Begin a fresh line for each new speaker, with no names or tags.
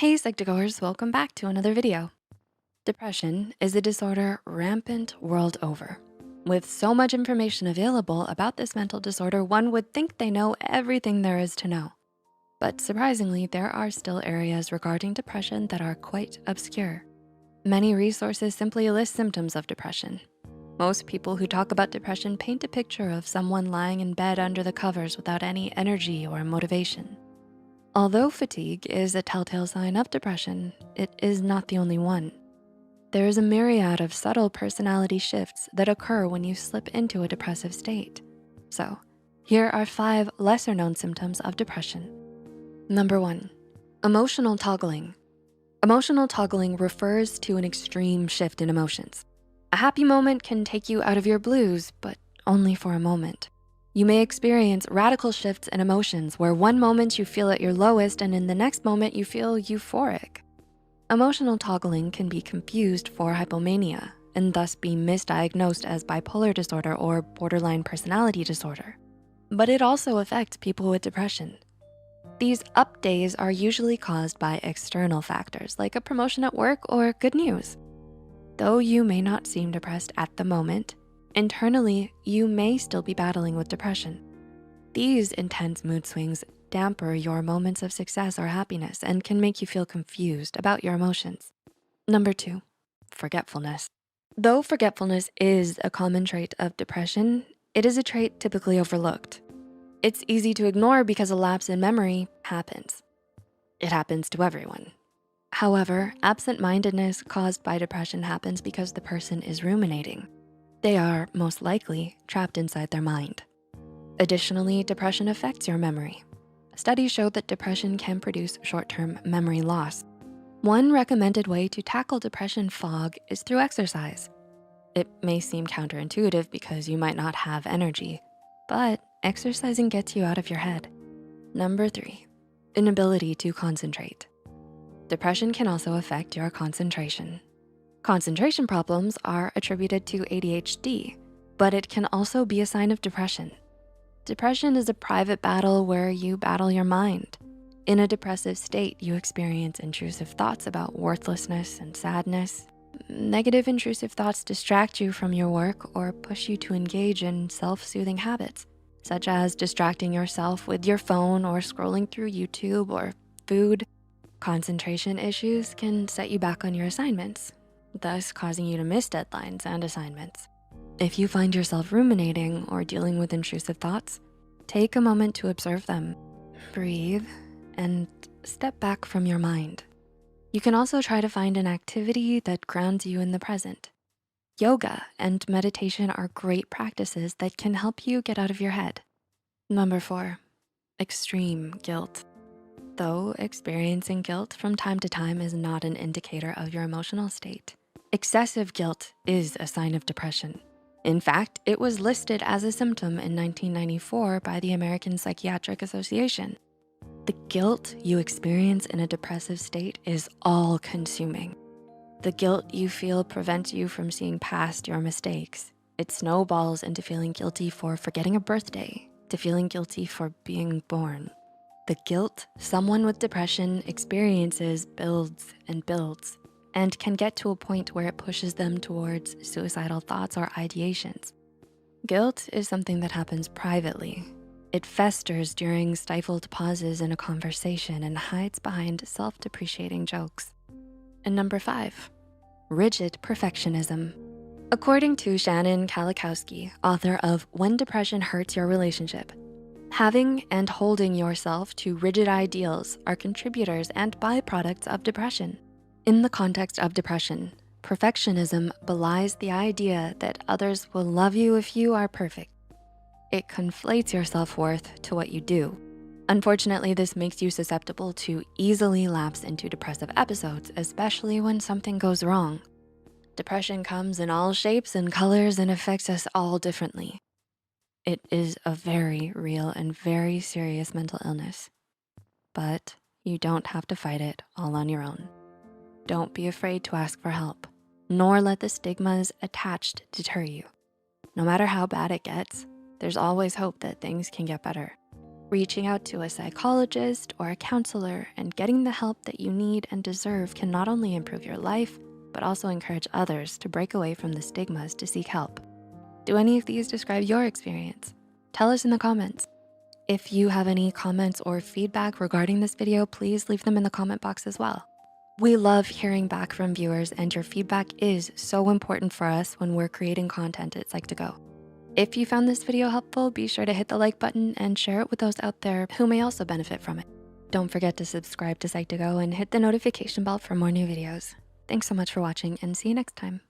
Hey Psych2Goers, welcome back to another video. Depression is a disorder rampant world over. With so much information available about this mental disorder, one would think they know everything there is to know. But surprisingly, there are still areas regarding depression that are quite obscure. Many resources simply list symptoms of depression. Most people who talk about depression paint a picture of someone lying in bed under the covers without any energy or motivation. Although fatigue is a telltale sign of depression, it is not the only one. There is a myriad of subtle personality shifts that occur when you slip into a depressive state. So, here are 5 lesser known symptoms of depression. Number 1, emotional toggling. Emotional toggling refers to an extreme shift in emotions. A happy moment can take you out of your blues, but only for a moment. You may experience radical shifts in emotions where one moment you feel at your lowest and in the next moment you feel euphoric. Emotional toggling can be confused for hypomania and thus be misdiagnosed as bipolar disorder or borderline personality disorder. But it also affects people with depression. These up days are usually caused by external factors like a promotion at work or good news. Though you may not seem depressed at the moment, internally, you may still be battling with depression. These intense mood swings damper your moments of success or happiness and can make you feel confused about your emotions. Number 2, forgetfulness. Though forgetfulness is a common trait of depression, it is a trait typically overlooked. It's easy to ignore because a lapse in memory happens. It happens to everyone. However, absent-mindedness caused by depression happens because the person is ruminating. They are most likely trapped inside their mind. Additionally, depression affects your memory. Studies show that depression can produce short-term memory loss. One recommended way to tackle depression fog is through exercise. It may seem counterintuitive because you might not have energy, but exercising gets you out of your head. Number 3, inability to concentrate. Depression can also affect your concentration. Concentration problems are attributed to ADHD, but it can also be a sign of depression. Depression is a private battle where you battle your mind. In a depressive state, you experience intrusive thoughts about worthlessness and sadness. Negative intrusive thoughts distract you from your work or push you to engage in self-soothing habits, such as distracting yourself with your phone or scrolling through YouTube or food. Concentration issues can set you back on your assignments, thus causing you to miss deadlines and assignments. If you find yourself ruminating or dealing with intrusive thoughts, take a moment to observe them, breathe, and step back from your mind. You can also try to find an activity that grounds you in the present. Yoga and meditation are great practices that can help you get out of your head. Number 4, extreme guilt. Though experiencing guilt from time to time is not an indicator of your emotional state, excessive guilt is a sign of depression. In fact, it was listed as a symptom in 1994 by the American Psychiatric Association. The guilt you experience in a depressive state is all-consuming. The guilt you feel prevents you from seeing past your mistakes. It snowballs into feeling guilty for forgetting a birthday, to feeling guilty for being born. The guilt someone with depression experiences builds and builds and can get to a point where it pushes them towards suicidal thoughts or ideations. Guilt is something that happens privately. It festers during stifled pauses in a conversation and hides behind self-depreciating jokes. And number 5, rigid perfectionism. According to Shannon Kalikowski, author of When Depression Hurts Your Relationship, having and holding yourself to rigid ideals are contributors and byproducts of depression. In the context of depression, perfectionism belies the idea that others will love you if you are perfect. It conflates your self-worth to what you do. Unfortunately, this makes you susceptible to easily lapse into depressive episodes, especially when something goes wrong. Depression comes in all shapes and colors and affects us all differently. It is a very real and very serious mental illness, but you don't have to fight it all on your own. Don't be afraid to ask for help, nor let the stigmas attached deter you. No matter how bad it gets, there's always hope that things can get better. Reaching out to a psychologist or a counselor and getting the help that you need and deserve can not only improve your life, but also encourage others to break away from the stigmas to seek help. Do any of these describe your experience? Tell us in the comments. If you have any comments or feedback regarding this video, please leave them in the comment box as well. We love hearing back from viewers, and your feedback is so important for us when we're creating content at Psych2Go. If you found this video helpful, be sure to hit the like button and share it with those out there who may also benefit from it. Don't forget to subscribe to Psych2Go and hit the notification bell for more new videos. Thanks so much for watching, and see you next time.